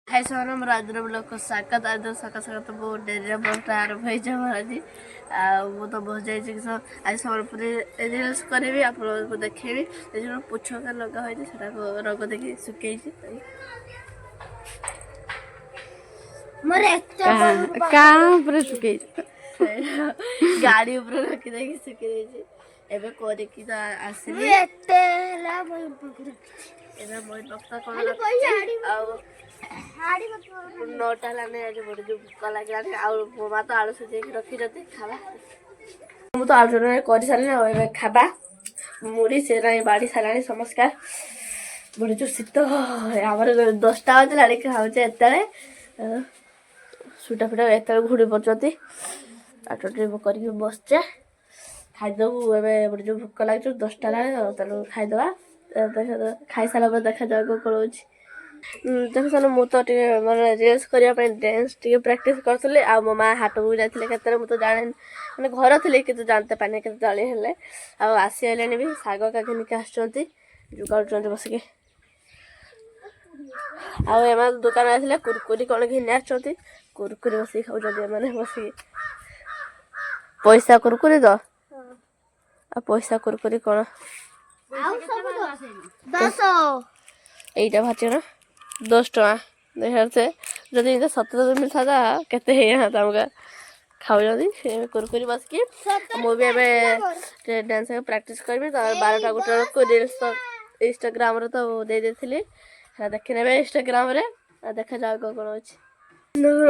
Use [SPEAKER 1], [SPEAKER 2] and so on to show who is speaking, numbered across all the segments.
[SPEAKER 1] हाय सोना मोर आज ब्लॉग को स्वागत। आज सका सका तो बहुत डेरी ब्लॉग आरंभ हो आज मु तो बहुत जाइए कि आज सम्बलपुर रिल्स करी आप देखेबी पुछ का लगा हो रंग देखिए सुखे सुखे गाड़ी ऊपर रखी देखी सुखे एबे करके तो आसली एबे मोर बक्ता कौन नौटा हेलानी आज बड़े जो भूक लगे आमा तो आलू सीझे रखी खावा मु तो आलू कर सारे खावा मुड़ी से बाड़ी सारे नमस्कार बड़े जो शीत आम 10टा बजे खाऊचे एत सुटा फुटा एत घुड़ी पड़ती आठ करके बसचे खाईदेबू एवं बड़े जो भूक लगे 10टा तेल खाईदे खाई सारा देखा जाए कौन देख सन मुझे मैं रिल्स करने डांस प्राक्ट करी आ मो माँ हाट को जाते के मुझे जाने मैंने घर थी कि जानते पानी के जली हेले आसी भी शाग का घिनिक आसुगाड़ बसिक आम दुकान आसे कुरकुरी कौन घिनि आसुँच कुरकुरी बस खाऊँ मैंने बसिक पैसा कुरकुरी तो पैसा कुरकुरी कौन 10 यहीटा भाजी ना 10 टका देखा से जदि 17 मिलता केते हमका खाऊ कुरकुरी बसिकी मुझे डांस प्राक्ट करी 12टा गोटे को रिल्स इंस्टाग्राम तो दे देखी ने इंस्टाग्राम देखा जाओ कौन अच्छे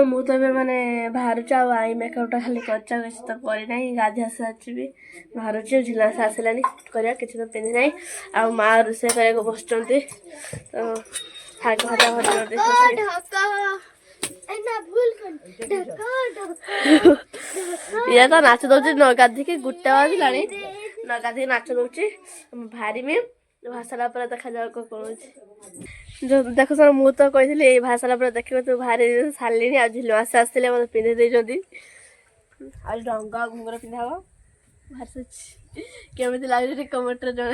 [SPEAKER 1] मुझे मैंने बाहर आई मेकअपटा खाली करचा किसी तो करना गाधी आसी बाहर झिला से आसलानी कर किसी तो पिंधि ना आ माँ रोषे कर बस शाग भजा भज ये तो नाच दौर न गाधिकी 1टा बाजिला न गाधिकी नाच दौर भारी में भाषा देखा जाओ कौन जो देख सर मु तो कही भाषा देख तू भारी सारे आज झिलमास आसते मतलब पिंधे आज रंग घुंगर पिंधा हम भारी केमी लगे कमेंट जन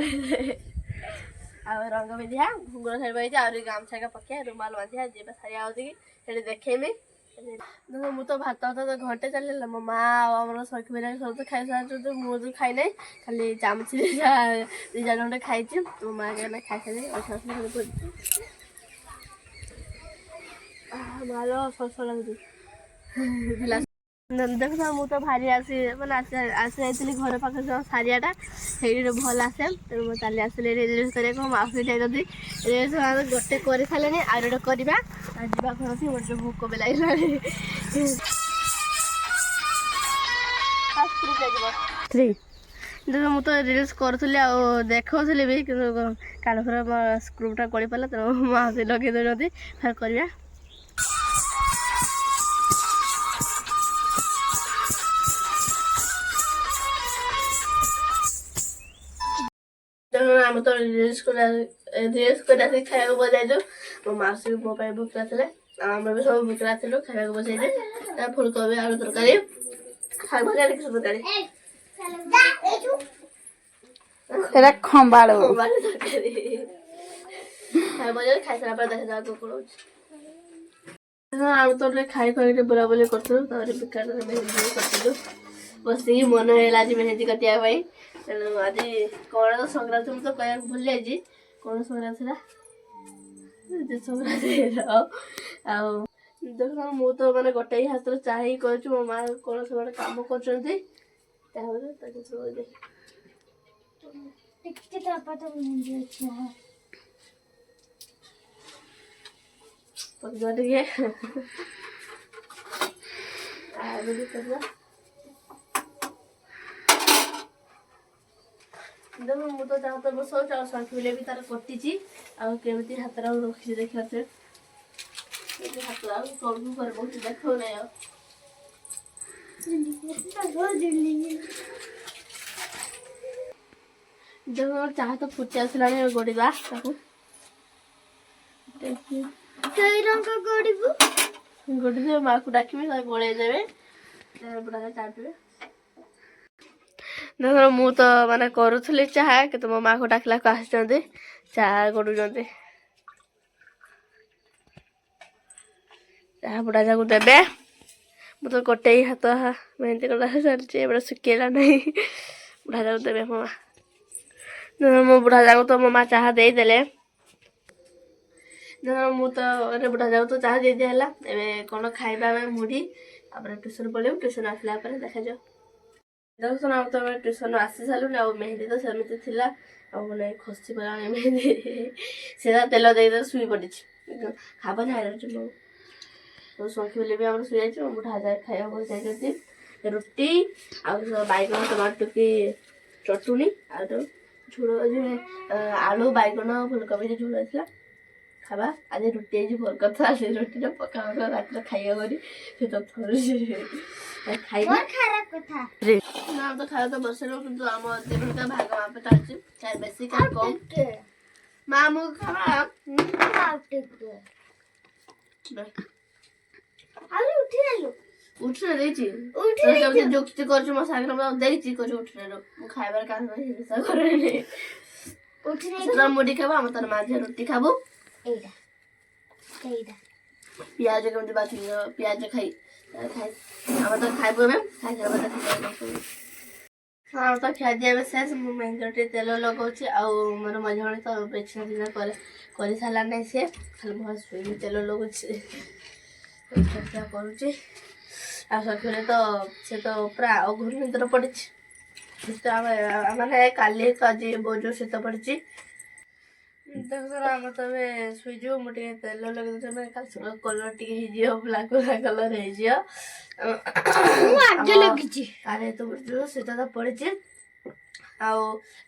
[SPEAKER 1] आ रंग पिंधा घुंगर शाड़ी आई गामछा का पकिया रुमाल बांधिया जी साड़ी आगे देखेमी मु तो भात भात घंटे चल मो माँ सखी बिना सब तो खाई सारे मुझे खाई ना खाली चामच 2 खंडे खाई तो माँ के खाई सारी मालो सरस लगे देख मु तो भारी आसी मैंने आसी घर पाखे जो साड़ियाटा से भल आसे तेणु मुझे चली आसली रिल्स करने मासी जदि रिल्स गोटे कर सारे आ गोटे करवा जावा कौन गोटे भोक भी लगे 3 मुझे रिल्स करी देखी भी कि कान स्क्रूटा गड़ी पाला तेणु मासी लगे दौरान फिर करवा आम तो रिल्स कर खाया बजाइलु मो मासी मो भूकला आम भी सब भूकला थी खाया बजाइले फुलकोबी आलू तरकारी शाग भजा तरकारी खंबाड़ तरकारी खाया बजा खाई सारा देखा जाओ कौन आम तो खाई खाई बुलाबुली करूँ बेकार मेहंदी करूँ बस मन है आज मेहंदी कटिया तेणु आज कौन तो संक्रांति तो कह भूल जाइए कौन संक्रांति संक्रांति देख मु तो मैंने गोटे हाथ चाह कर मो माँ कौन सब कम कर देख मु तो जहाँ तो बसाऊँ सखी भी तार कटी आमती हाथ रखी देखा हाथ करू कर बहुत देख ना चाह तो फुटी आसला गड़ा गड़ी माँ को डाक गड़े देवे बुढ़ा चाह पीवे देख मु तो माने करुली चाह कि मो माँ को डाकला को आस चाह गड़ुंट ଚାହା ବୁଢ଼ା ଯାକୁ ଦେବେ। ମୁଁ ତ ଗୋଟେ ହାତ ମେହେନ୍ଦି କଲା ଚାଲିଛି, ଏପଟେ ଶୁଖିଲା ନାହିଁ। ବୁଢ଼ା ଯାକୁ ଦେବେ ମୋ ମା। ମୋ ବୁଢ଼ା ଯାକୁ ତ ମୋ ମା ଚାହା ଦେଇଦେଲେ। ମୁଁ ତ ବୁଢ଼ା ଯାକୁ ତ ଚାହା ଦେଇଦିଆ ହେଲା। ଏବେ କ'ଣ ଖାଇବା ଆମେ ମୁଢ଼ି, ତାପରେ ଟ୍ୟୁସନ୍ ପଳେଇବୁ। ଟ୍ୟୁସନ୍ ଆସିଲା ପରେ ଦେଖାଯାଉ। ଦେଖୁନ ଆଉ ତ ଆମେ ଟ୍ୟୁସନ୍ ଆସି ସାରିଲୁଣି। ଆଉ ମେହେନ୍ଦି ତ ସେମିତି ଥିଲା, ଆଉ ମାନେ ଖସି ପଡ଼ିଲାଣି ମେହେନ୍ଦି। ସେଟା ତେଲ ଦେଇଦେଇ ଶୋଇ ପଡ଼ିଛି। ଖାଇବା ନାହିଁ ମୁଁ ଶଙ୍ଖି ବୋଲି ବି ଆମର ଶୋଇଯାଇଛି। ମୋ ବୁଢ଼ା ଯାଏ ଖାଇବାକୁ ଯାଇଛନ୍ତି ରୁଟି ଆଉ ବାଇଗଣ ଟମାଟୋ ଟିକି ଚଟୁଣି ଆଉ ଝୋଳ ଆଳୁ ବାଇଗଣ ଫୁଲକୋବି ଝୋଳ ହେଇଥିଲା। ଖାଇବା ଆଜି ରୁଟି ହେଇଛି ଭଲ କଥା। ସେ ରୁଟିଟା ପକା ପକା ରାତିରେ ଖାଇହବନି, ସେ ତ ଖାଇବା ନା ତ ଖାଇବା ତ ବସେଇଲୁ, କିନ୍ତୁ ଆମ ଦେବତା ଭାଗ ମାପ ଚାଲିଛି। ବେଶୀ କାହିଁ କମ୍ ମା ମୁଁ ଖାଇବା ଉଠିଲେ ଦେଇଛି ଯୁକ୍ତି କରୁଛୁ ମୋ ସାଙ୍ଗରେ ଦେଇଛି କହୁଛି ଉଠିଲେ ମୁଁ ଖାଇବାର କାରଣ ହିଂସା କରେନି। ମୁଢି ଖାଇବୁ, ଆମ ତାର ମା ଝିଅ ରୁଟି ଖାଇବୁ। ପିଆଜ କେମିତି ବାଛି ପିଆଜ ଖାଇ ଆମେ ତ ଖାଇବୁ। ଏବେ ଖାଇସାରିବା ତ ଖିଆଦିଆ ଏବେ ଶେଷ। ମୁଁ ମେହେନ୍ଦି ତେଲ ଲଗାଉଛି। ଆଉ ମୋର ମଝି ଭଳି ତ ବେଛିନା ଦିନ କରିସାରିଲା ନାହିଁ। ସିଏ ଖାଲି ଭଲ ଶୋଇକି ତେଲ ଲଗାଉଛି କରୁଛି। ଆଉ ସକାଳେ ତ ସେ ତ ପୁରା ଅଘୋର ନିଦ୍ର ପଡ଼ିଛି। ମାନେ କାଲି ତ ଆଜି ବହୁତ ଜୋର ଶୀତ ପଡ଼ିଛି। ଦେଖୁନ ଆମର ତ ଏବେ ଶୋଇଯିବ। ମୁଁ ଟିକେ ତେଲ ଲଗେଇ କାଲି ସକାଳ କଲର୍ ଟିକେ ହେଇଯିବ, ବ୍ଲାକ୍ କଲର୍ ହେଇଯିବ। କାଲି ତ ଜୋର ଶୀତ ତ ପଡ଼ିଛି। ଆଉ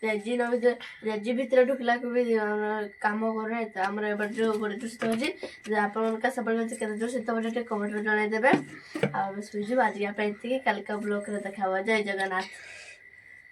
[SPEAKER 1] ରେଜି ଭିତରେ ଢୁକିଲାକୁ ବି କାମ କରୁନି। ଆମର ଏପଟେ ଯୋଉ ଗୋଟେ ଜୋର ଶୀତ ହେଉଛି, ଆପଣଙ୍କ ସେପଟେ କେତେ ଜୋର ଶୀତ ହେଉଛି ଟିକେ କମେଣ୍ଟରେ ଜଣାଇଦେବେ। ଆଉ ଶୋଇଯିବୁ। ଆଜିକା ପାଇଁ ଏତିକି, କାଲିକା ବ୍ଲଗ୍ରେ ଦେଖା ହବ। ଜୟ ଜଗନ୍ନାଥ।